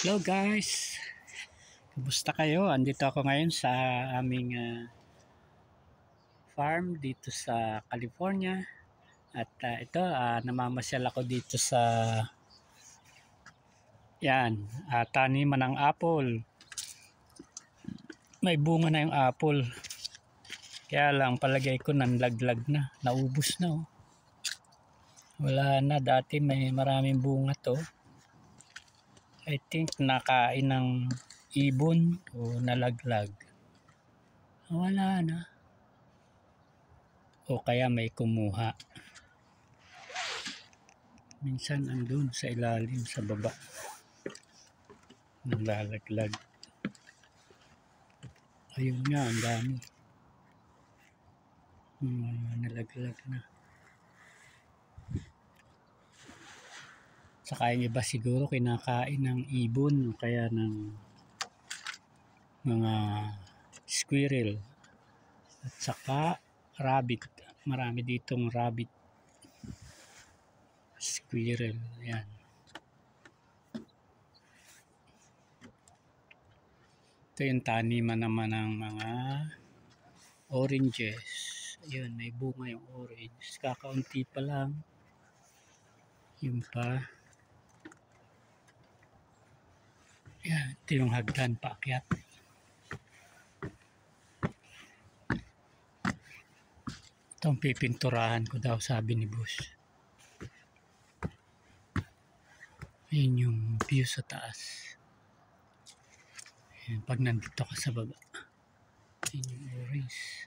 Hello guys, kumusta kayo? Andito ako ngayon sa aming farm dito sa California. At ito, namamasyal ako dito sa taniman ng apple. May bunga na yung apple. Kaya lang palagay ko nanlaglag na, naubos na. Wala na, dati may maraming bunga to. I think nakain ng ibon o nalaglag. Wala na. O kaya may kumuha. Minsan andun sa ilalim, sa baba. Naglalaglag. Ayun nga, ang dami. Nalaglag na. Saka yung iba siguro kinakain ng ibon o kaya ng mga squirrel. At saka rabbit. Marami ditong rabbit. Squirrel. Yan. Ito yung taniman naman ng mga oranges. Ayun, may bunga yung orange. Kakaunti pa lang. Yun pa. Yan, ito yung hagdan paakyat. Itong pipinturahan ko daw, sabi ni boss. Ayun yung view sa taas. Ayan, pag nandito ka sa baba. Ayun yung orange.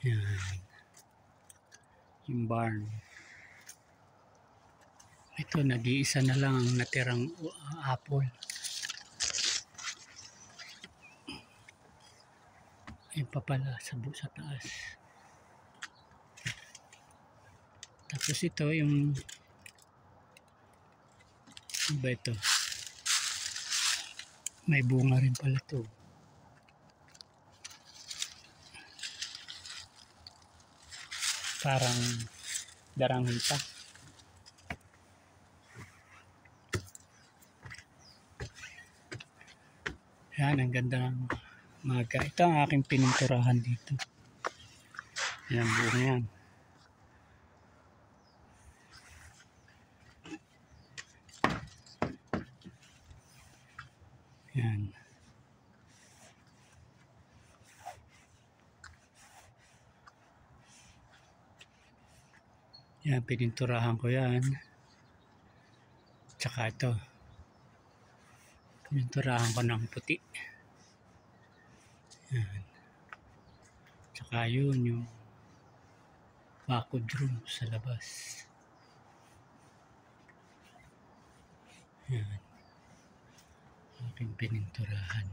Ayan. Yung barn. Ito, nag-iisa na lang ang natirang apple. Ayun pa pala sa taas. Tapos ito yung iba ito. May bunga rin pala ito. Parang daranghita. Yan, ang ganda ng maga. Ito ang aking pininturahan dito. Yan, bunga yan. Yan. Yan, pininturahan ko yan. Tsaka ito. Pininturahan ko ng puti. Yan. Tsaka yun yung bakod room sa labas. Yan. Aking pininturahan.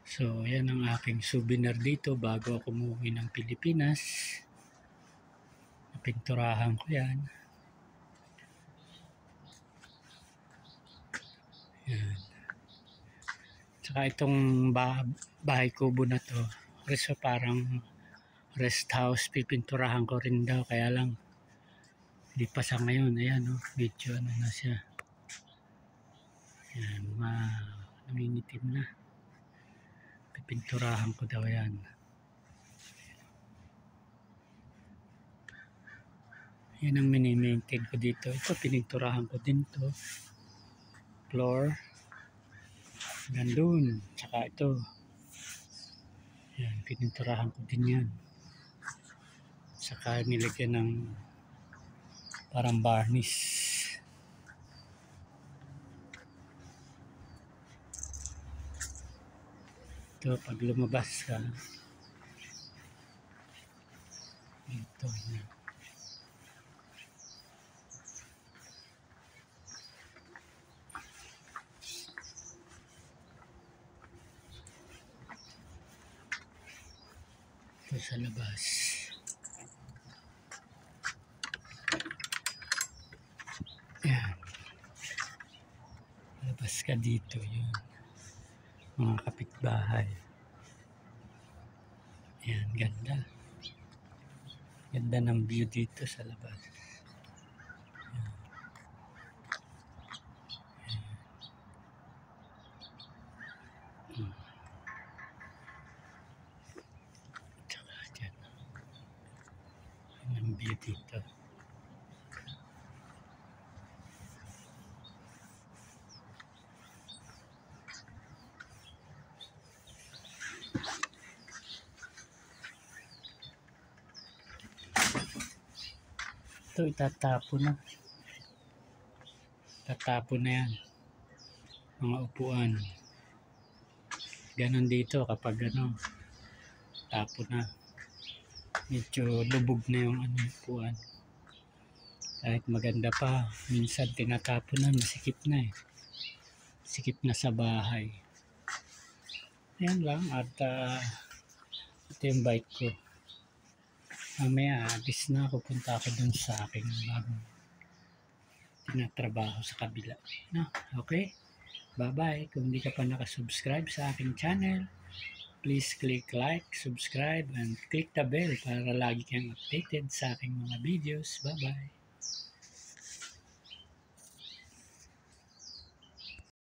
So, yan ang aking souvenir dito bago ako umuwi ng Pilipinas. Napinturahan ko yan. Yan. Tsaka itong bahay kubo na to, parang rest house, pipinturahan ko rin daw. Kaya lang, hindi pa sa ngayon. Ayan, medyo ano na siya. Yan, nangingitim na. Pipinturahan ko daw yan. Yan ang mini-maintain ko dito. Ito, pininturahan ko din to. Floor. Gandun. Tsaka ito. Yan, pininturahan ko din yan. Tsaka nilagyan ng parang varnish. Ito, pag lumabas ka, ito na. Ito sa labas. Yan. Labas ka dito, yun. Mga kapitbahay. Yan, ganda. Ganda ng view dito sa labas. Yan. ito itatapon na. Tatapon na yan. Mga upuan. Ganon dito kapag ano, tapon na. Medyo lubog na yung ano, upuan. Kahit maganda pa, minsan tinatapon na, masikip na eh. Sikip na sa bahay. Yan lang at ito yung bike ko. Mamaya, alis na ako, punta ako dun sa aking bagong tinatrabaho sa kabila. No? Okay? Bye-bye. Kung hindi ka pa nakasubscribe sa aking channel, please click like, subscribe, and click the bell para lagi kang updated sa aking mga videos. Bye-bye.